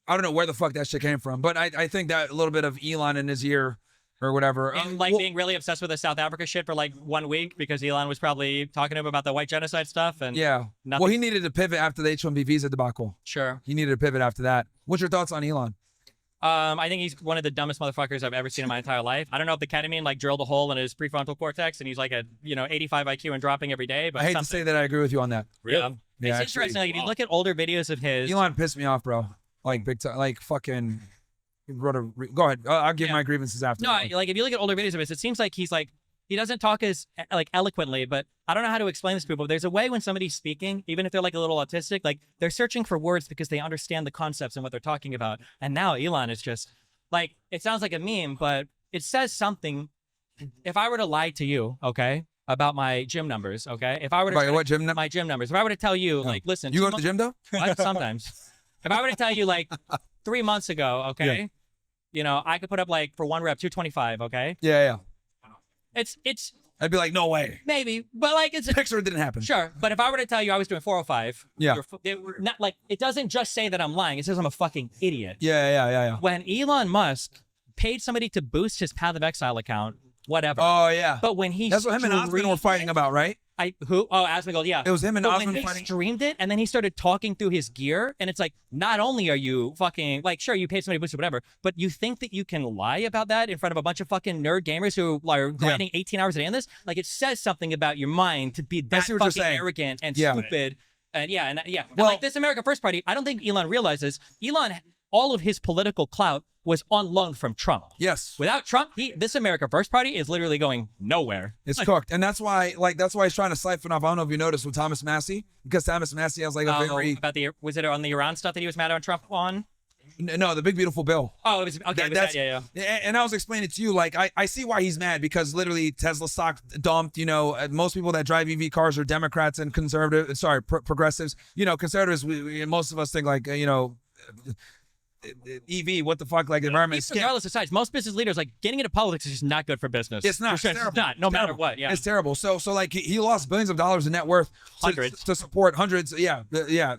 I don't know where the fuck that shit came from, but I think that a little bit of Elon in his ear or whatever. And like being really obsessed with the South Africa shit for like 1 week because Elon was probably talking to him about the white genocide stuff. And yeah. nothing. Well, he needed to pivot after the H-1B visa debacle. Sure. He needed to pivot after that. What's your thoughts on Elon? I think he's one of the dumbest motherfuckers I've ever seen in my entire life. I don't know if the ketamine like drilled a hole in his prefrontal cortex and he's like a 85 IQ and dropping every day. But I hate to say that I agree with you on that. Yeah. Yeah, It's actually. interesting. Like, if you look at older videos of his, Elon pissed me off, bro. Like big time. Like fucking. Go ahead. I'll give my grievances after. no, like if you look at older videos of his, it seems like he's like he doesn't talk as like eloquently, but I don't know how to explain this to people. But there's a way when somebody's speaking, even if they're like a little autistic, like they're searching for words because they understand the concepts and what they're talking about. And now Elon is just like, it sounds like a meme, but it says something. If I were to lie to you, okay, about my gym numbers, okay, if I were to About what gym? my gym numbers, if I were to tell you, like, listen, You go to the gym though? what? Sometimes. If I were to tell you like 3 months ago, okay, you know, I could put up like for 1 rep 225, okay? Yeah. It's I'd be like, no way. maybe, but like it's Picture it didn't happen. sure. But if I were to tell you I was doing 405, Yeah. not like it doesn't just say that I'm lying. It says I'm a fucking idiot. Yeah. When Elon Musk paid somebody to boost his Path of Exile account, whatever. Oh yeah. But when he That's what him and Osman were fighting about, right? Asmongold, yeah. It was him and But Osman when he fighting. streamed it and then he started talking through his gear, and it's like, not only are you fucking like, sure, you paid somebody to boost it, whatever, but you think that you can lie about that in front of a bunch of fucking nerd gamers who are grinding 18 hours a day on this? Like, it says something about your mind to be that see what you're fucking saying. arrogant and Yeah. stupid. And And Well- like this America First Party, I don't think Elon realizes all of his political clout was on loan from Trump. Yes. Without Trump, this America First Party is literally going nowhere. It's cooked. And that's why he's trying to siphon off. I don't know if you noticed with Thomas Massey, because Thomas Massey has like a very About was it on the Iran stuff that he was mad at Trump on? no, the big beautiful bill. Oh, it was okay. And I was explaining to you, like, I see why he's mad, because literally Tesla stock dumped. You know, most people that drive EV cars are Democrats and progressives. You know, conservatives. Most of us think like, you know, EV. What the fuck? Like, environment. Regardless of size, most business leaders like getting into politics is just not good for business. It's not. For sure. It's terrible. It's not. No Terrible. matter what. Yeah. It's terrible. So like he lost billions of dollars in net worth Hundreds. to support hundreds. Yeah.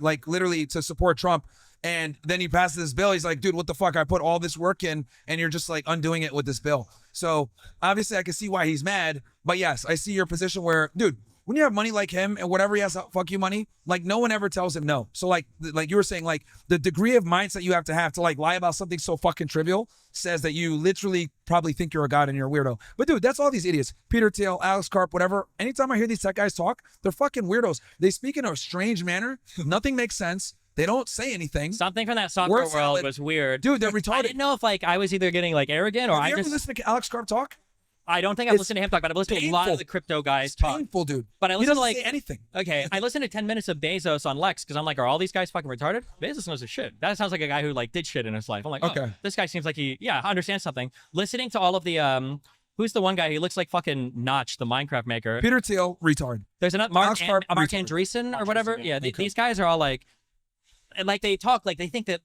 Like literally to support Trump. And then he passes this bill. He's like, dude, what the fuck? I put all this work in, and you're just like undoing it with this bill. So obviously I can see why he's mad. But yes, I see your position where, dude, when you have money like him and whatever he has, fuck you money, like no one ever tells him no. So like you were saying, like the degree of mindset you have to like lie about something so fucking trivial says that you literally probably think you're a god and you're a weirdo. But dude, that's all these idiots. Peter Thiel, Alex Karp, whatever. Anytime I hear these tech guys talk, they're fucking weirdos. They speak in a strange manner. Nothing makes sense. They don't say anything. Something from that software Word world salad. was weird. Dude, they're I retarded. didn't know if like I was either getting like arrogant or Have I you ever just. listened to Alex Karp talk? I don't think I've It's listened to him talk, but I've listened to a lot painful. of the crypto guys It's talk. painful, dude. But I He listen doesn't to like say anything. Okay, I listened to 10 minutes of Bezos on Lex because I'm like, are all these guys fucking retarded? Bezos knows his shit. That sounds like a guy who like did shit in his life. I'm like, Okay. This guy seems like he understands something. Listening to all of the who's the one guy? He looks like fucking Notch, the Minecraft maker. Peter Thiel, retard. There's another Alex Karp, Mark retard. Andreessen or whatever. Andreessen, Yeah, okay. these guys are all like, and like they talk like they think that,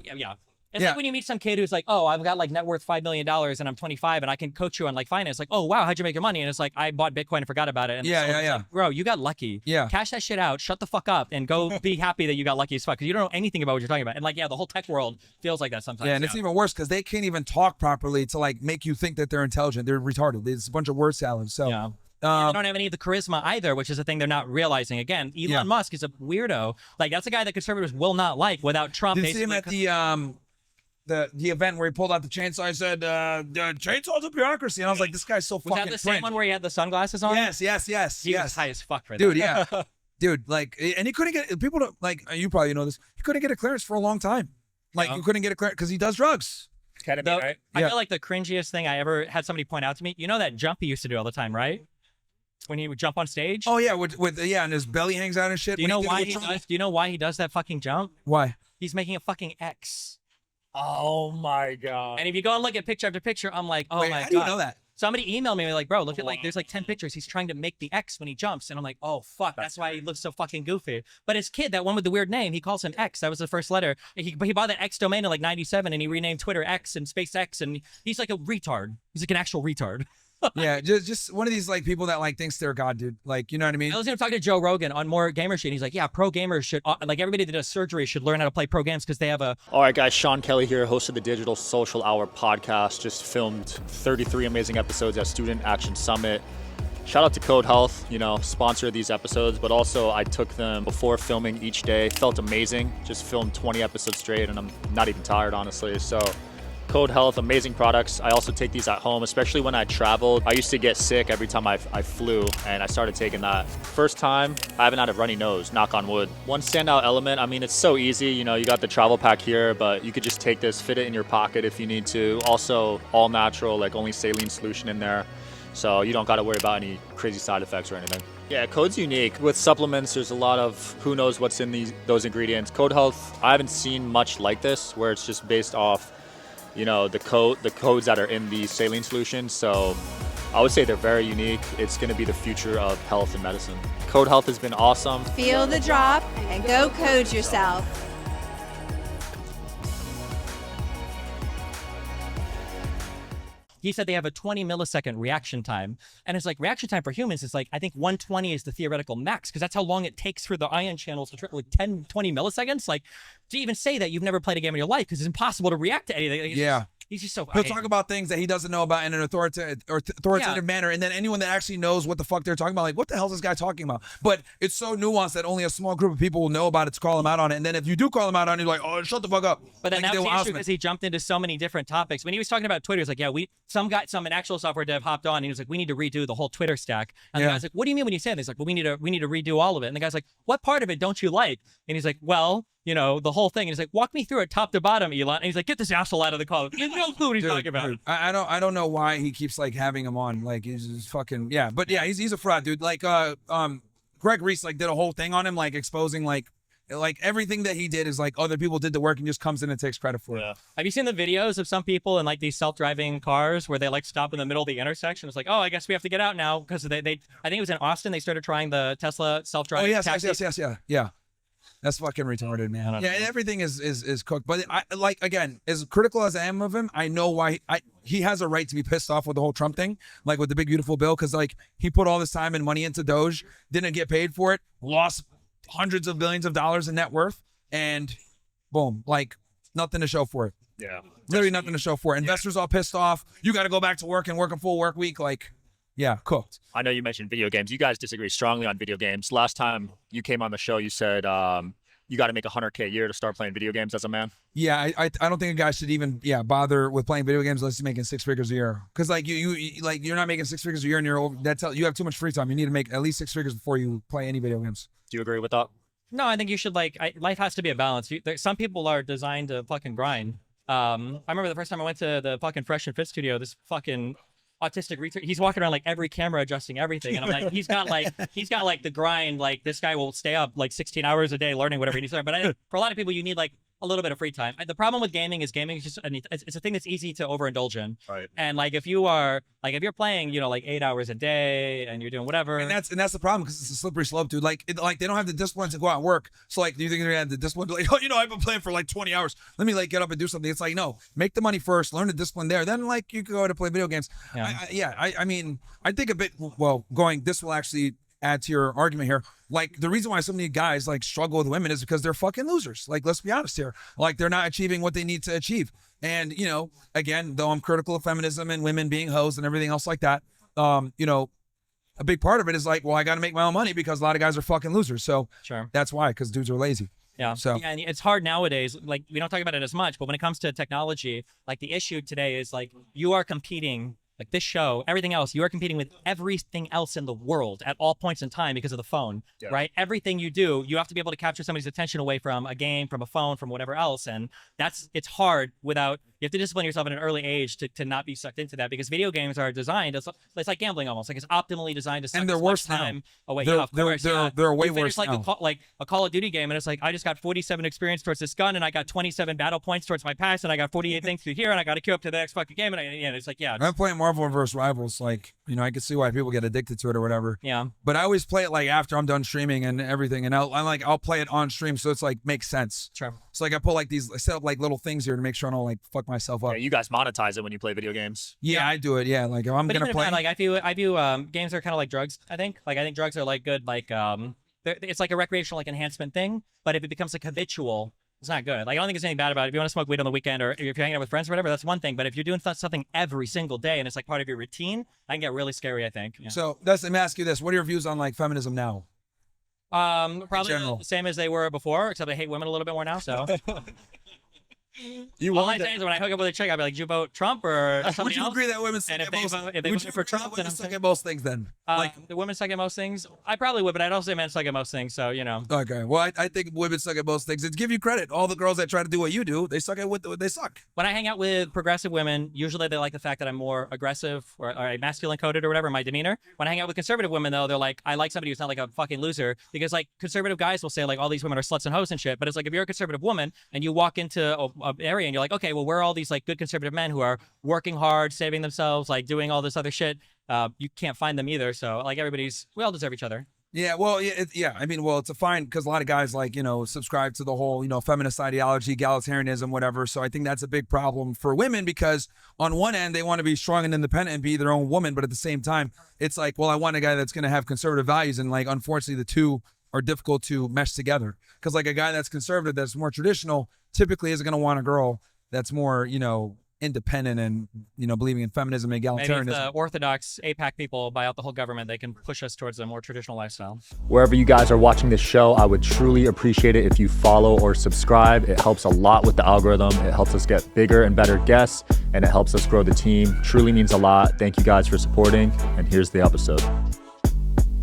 yeah. It's Yeah. like when you meet some kid who's like, oh, I've got like net worth $5 million and I'm 25 and I can coach you on like finance. Like, oh wow, how'd you make your money? And it's like, I bought Bitcoin and forgot about it. And Yeah, so yeah, it's yeah. like, bro, you got lucky. Yeah. Cash that shit out, shut the fuck up, and go be happy that you got lucky as fuck because you don't know anything about what you're talking about. And like, yeah, the whole tech world feels like that sometimes. Yeah, and it's even worse because they can't even talk properly to like make you think that they're intelligent. They're retarded. It's a bunch of word salads. So Yeah. They don't have any of the charisma either, which is a thing they're not realizing. Again, Elon Musk is a weirdo. Like that's a guy that conservatives will not like without Trump. did you see him at the event where he pulled out the chainsaw? He said, "The chainsaw's a bureaucracy," and I was like, "This guy's so Was fucking." that the same cringe. one where he had the sunglasses on? Yes. He was high as fuck for that. Dude, yeah, dude, like, and he couldn't get people to like. You probably know this. He couldn't get a clearance for a long time. Like, you couldn't get a clearance because he does drugs. Ketamine, right? I Yeah. feel like the cringiest thing I ever had somebody point out to me. You know that jump he used to do all the time, right? When he would jump on stage. Oh yeah, with and his belly hangs out and shit. Do you When know did it why with he Trump. does? Do you know why he does that fucking jump? Why? He's making a fucking X. Oh my god. And if you go and look at picture after picture, I'm like, oh Wait, my how god. do you know that? Somebody emailed me like, bro, look at like there's like 10 pictures. He's trying to make the X when he jumps, and I'm like, oh fuck, that's why he looks so fucking goofy. But his kid, that one with the weird name, he calls him X. That was the first letter. He bought that X domain in like '97, and he renamed Twitter X and SpaceX, and he's like a retard. He's like an actual retard. Yeah, just one of these like people that like thinks they're God, dude. Like, you know what I mean? I was going to talk to Joe Rogan on More Gamer Shit. He's like, yeah, pro gamers should, like everybody that does surgery should learn how to play pro games because they have a. All right, guys, Sean Kelly here, host of the Digital Social Hour podcast. Just filmed 33 amazing episodes at Student Action Summit. Shout out to Code Health, sponsor of these episodes, but also I took them before filming each day. Felt amazing. Just filmed 20 episodes straight, and I'm not even tired, honestly. So Code Health, amazing products. I also take these at home, especially when I traveled. I used to get sick every time I flew, and I started taking that. First time, I haven't had a runny nose, knock on wood. One standout element, it's so easy. You got the travel pack here, but you could just take this, fit it in your pocket if you need to. Also, all natural, like only saline solution in there. So you don't got to worry about any crazy side effects or anything. Yeah, Code's unique. With supplements, there's a lot of who knows what's in those ingredients. Code Health, I haven't seen much like this, where it's just based off the codes that are in the saline solution. So I would say they're very unique. It's going to be the future of health and medicine. Code Health has been awesome. Feel the drop and go code yourself. He said they have a 20 millisecond reaction time. And it's like reaction time for humans is like, I think 120 is the theoretical max because that's how long it takes for the ion channels to trickle, like 10, 20 milliseconds. Like to even say that you've never played a game in your life because it's impossible to react to anything. Like, he's just so. He'll talk about things that he doesn't know about in an authoritative manner, and then anyone that actually knows what the fuck they're talking about, like, what the hell is this guy talking about? But it's so nuanced that only a small group of people will know about it to call him out on it. And then if you do call him out on it, you're like, oh, shut the fuck up. But then like, that was the issue because he jumped into so many different topics. When he was talking about Twitter, he's like, yeah, some an actual software dev hopped on and he was like, we need to redo the whole Twitter stack. And the guy's like, what do you mean when you say that? He's like, well, we need to redo all of it. And the guy's like, what part of it don't you like? And he's like, well, the whole thing. And he's like, walk me through it top to bottom, Elon. And he's like, get this asshole out of the call. You have no clue what he's talking about. I don't know why he keeps like having him on. Like he's just fucking but yeah, he's a fraud, dude. Like Greg Reese like did a whole thing on him, like exposing like everything that he did is like other people did the work and just comes in and takes credit for it. Have you seen the videos of some people in like these self-driving cars where they like stop in the middle of the intersection? It's like, oh, I guess we have to get out now because they I think it was in Austin. They started trying the Tesla self-driving. Oh yes, taxi. yeah. That's fucking retarded, man. Yeah, and everything is cooked. But I like, again, as critical as I am of him, I know why he has a right to be pissed off with the whole Trump thing, like with the big beautiful bill, because like he put all this time and money into Doge, didn't get paid for it, lost hundreds of billions of dollars in net worth, and boom, like nothing to show for it. Yeah, literally nothing to show for it. Investors all pissed off. You got to go back to work and work a full work week, like. Yeah, cooked. I know you mentioned video games. You guys disagree strongly on video games. Last time you came on the show, you said you got to make $100K a year to start playing video games as a man. Yeah, I don't think a guy should even bother with playing video games unless he's making 6 figures a year. Because like you're not making 6 figures a year and you have too much free time. You need to make at least 6 figures before you play any video games. Do you agree with that? No, I think you should life has to be a balance. Some people are designed to fucking grind. I remember the first time I went to the fucking Fresh and Fit studio. This fucking autistic retard, he's walking around like every camera adjusting everything, and I'm like, he's got like the grind, like this guy will stay up like 16 hours a day learning whatever he needs to learn. But for a lot of people, you need like a little bit of free time. The problem with gaming is just it's a thing that's easy to overindulge in. Right. And like if you're playing, like 8 hours a day and you're doing whatever. And that's the problem, because it's a slippery slope, dude. Like they don't have the discipline to go out and work. So like, do you think they're gonna have the discipline to like, oh, I've been playing for like 20 hours. Let me like get up and do something. It's like, no, make the money first, learn the discipline there. Then like you can go out and play video games. Yeah. I mean, I think a bit, this will actually add to your argument here. Like the reason why so many guys like struggle with women is because they're fucking losers. Like, let's be honest here. Like they're not achieving what they need to achieve. And, again, though I'm critical of feminism and women being hoes and everything else like that, a big part of it is like, well, I got to make my own money because a lot of guys are fucking losers. So sure, that's why, because dudes are lazy. Yeah. So and it's hard nowadays. Like we don't talk about it as much, but when it comes to technology, like the issue today is like you are competing. Like this show, everything else, you are competing with everything else in the world at all points in time because of the phone, right? Everything you do, you have to be able to capture somebody's attention away from a game, from a phone, from whatever else. And it's hard without, you have to discipline yourself at an early age to not be sucked into that, because video games are designed, it's like gambling almost. Like it's optimally designed to suck and they're as worse much time away. They're, Yeah, of course, they're way worse like now. a Call of Duty game, and it's like, I just got 47 experience towards this gun, and I got 27 battle points towards my past, and I got 48 things through here, and I got to queue up to the next fucking game, and it's like, I'm playing Marvel vs. Rivals. Like, I can see why people get addicted to it or whatever. Yeah. But I always play it like after I'm done streaming and everything, and I'll play it on stream, so it's like makes sense. Sure. So like I set up like little things here to make sure I don't like fuck fuck myself up. Yeah, you guys monetize it when you play video games. Yeah, I do it. Yeah, like if I'm But gonna even play. if not, like I view games are kind of like drugs. I think drugs are like good it's like a recreational like enhancement thing. But if it becomes like habitual, it's not good. Like I don't think there's anything bad about it. If you want to smoke weed on the weekend or if you're hanging out with friends or whatever, that's one thing. But if you're doing something every single day and it's like part of your routine, I can get really scary. I think. Yeah. So let me ask you this: what are your views on like feminism now? Probably general. the same as they were before, except I hate women a little bit more now. So You all I want say is when I hook up with a chick, I'll be like, "Do you vote Trump or something Would you else?" agree that women suck And if at they most? vote- if they would voted you for agree that Trump, then women I'm suck saying- at most things then? The women suck at most things. I probably would, but I'd also say men suck at most things. So you know. Okay, well, I think women suck at most things. It's give you credit. All the girls that try to do what you do, they suck at what they suck. When I hang out with progressive women, usually they like the fact that I'm more aggressive or masculine coded or whatever in my demeanor. When I hang out with conservative women, though, they're like, I like somebody who's not like a fucking loser, because like conservative guys will say like all these women are sluts and hoes and shit. But it's like if you're a conservative woman and you walk into an area and you're like, okay, well, where are all these like good conservative men who are working hard, saving themselves, like doing all this other shit? You can't find them either. So like we all deserve each other. Yeah, well, yeah. I mean, well, it's a fine because a lot of guys like subscribe to the whole feminist ideology, egalitarianism, whatever. So I think that's a big problem for women because on one end they want to be strong and independent and be their own woman, but at the same time it's like, well, I want a guy that's going to have conservative values, and like unfortunately the two are difficult to mesh together because like a guy that's conservative that's more traditional typically isn't going to want a girl that's more independent and believing in feminism and Maybe if egalitarianism. the Orthodox APAC people buy out the whole government, they can push us towards a more traditional lifestyle. Wherever you guys are watching this show, I would truly appreciate it if you follow or subscribe. It helps a lot with the algorithm. It helps us get bigger and better guests, and it helps us grow the team. Truly means a lot. Thank you guys for supporting, and here's the episode.